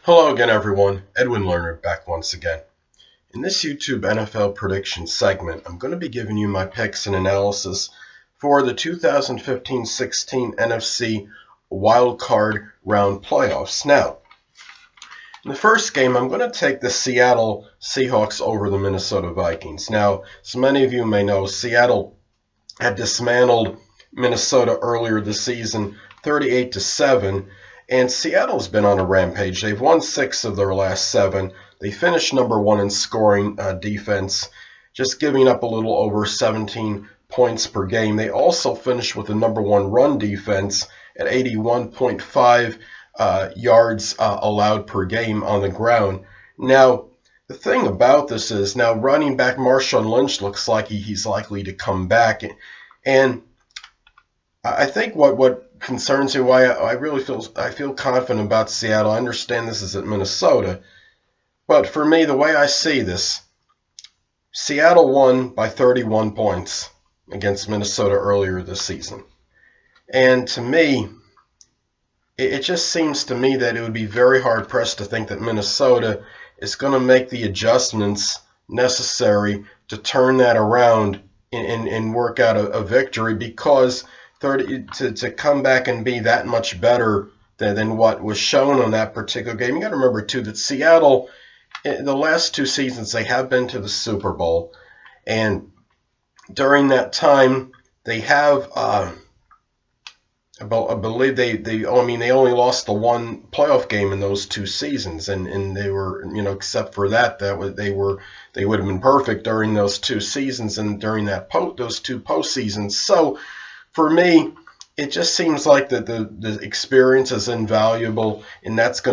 Hello again, everyone. Edwin Learnard back once again. In this YouTube NFL prediction segment, I'm going to be giving you my picks and analysis for the 2015-16 NFC Wild Card round playoffs. Now, in the first game, I'm going to take the Seattle Seahawks over the Minnesota Vikings. Now, as many of you may know, Seattle had dismantled Minnesota earlier this season, 38-7. And Seattle's been on a rampage. They've won 6 of their last 7. They finished number 1 in scoring defense, just giving up a little over 17 points per game. They also finished with the number 1 run defense at 81.5 yards allowed per game on the ground. Now, the thing about this is now running back Marshawn Lynch looks like he's likely to come back. And I think what concerns me, why I feel confident about Seattle. I understand this is at Minnesota, but for me, the way I see this, Seattle won by 31 points against Minnesota earlier this season, and to me, it just seems to me that it would be very hard pressed to think that Minnesota is going to make the adjustments necessary to turn that around and work out a victory, because to come back and be that much better than what was shown on that particular game. You got to remember, too, that Seattle, in the last 2 seasons, they have been to the Super Bowl. And during that time, they have, I believe they only lost the 1 playoff game in those 2 seasons. And they were, except for that, they would have been perfect during those 2 seasons and during those 2 postseasons. So, for me, it just seems like that the experience is invaluable, and that's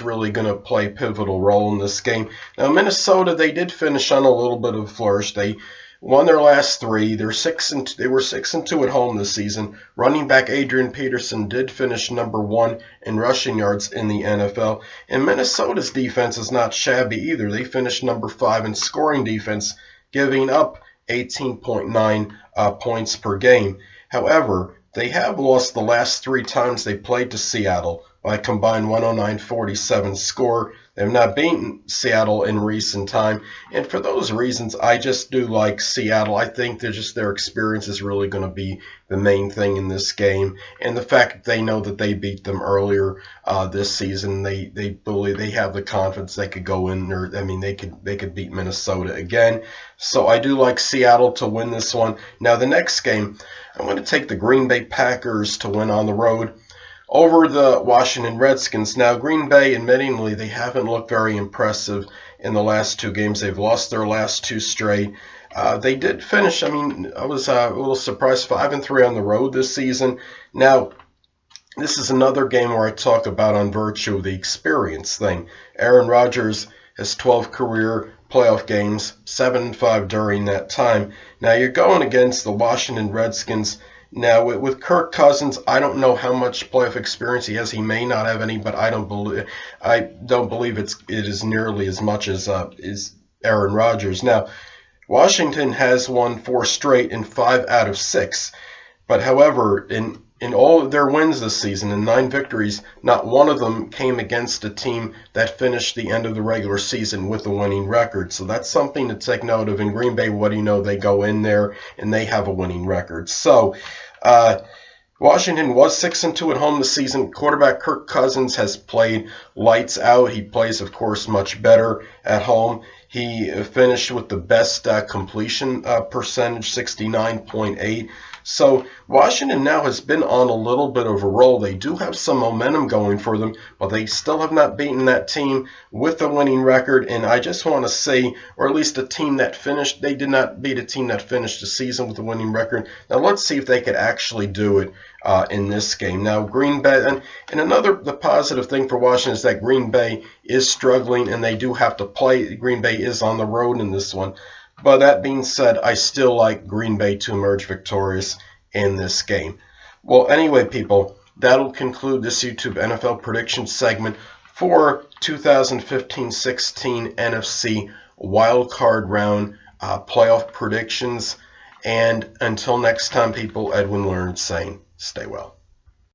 really gonna play a pivotal role in this game. Now, Minnesota, they did finish on a little bit of a flourish. They won their last 3. They were 6-2 at home this season. Running back Adrian Peterson did finish number 1 in rushing yards in the NFL, and Minnesota's defense is not shabby either. They finished number 5 in scoring defense, giving up 18.9 points per game. However, they have lost the last 3 times they played to Seattle by a combined 109-47 score. They have not beaten Seattle in recent time, and for those reasons, I just do like Seattle. I think their experience is really going to be the main thing in this game, and the fact that they know that they beat them earlier this season, they believe they have the confidence they could go in there. I mean, they could beat Minnesota again. So I do like Seattle to win this one. Now, the next game, I'm going to take the Green Bay Packers to win on the road over the Washington Redskins. Now, Green Bay, admittingly, they haven't looked very impressive in the last 2 games. They've lost their last 2 straight. They did finish, I was a little surprised, 5-3 on the road this season. Now, this is another game where I talk about on virtue of the experience thing. Aaron Rodgers has 12 career playoff games, 7-5 during that time. Now, you're going against the Washington Redskins. Now, with Kirk Cousins, I don't know how much playoff experience he has. He may not have any, but I don't believe it is nearly as much as Aaron Rodgers. Now, Washington has won 4 straight in 5 out of 6. But however, in all of their wins this season, in 9 victories, not one of them came against a team that finished the end of the regular season with a winning record. So that's something to take note of. In Green Bay, what do you know? They go in there and they have a winning record. So Washington was 6-2 at home this season. Quarterback Kirk Cousins has played lights out. He plays, of course, much better at home. He finished with the best completion percentage, 69.8. So Washington now has been on a little bit of a roll. They do have some momentum going for them, but they still have not beaten that team with a winning record. And I just want to say, or at least a team that finished, they did not beat a team that finished the season with a winning record. Now let's see if they could actually do it in this game. Now Green Bay, and the positive thing for Washington is that Green Bay is struggling and they do have to play. Green Bay is on the road in this one. But that being said, I still like Green Bay to emerge victorious in this game. Well, anyway, people, that'll conclude this YouTube NFL prediction segment for 2015-16 NFC Wild Card round playoff predictions. And until next time, people, Edwin Learnard saying, stay well.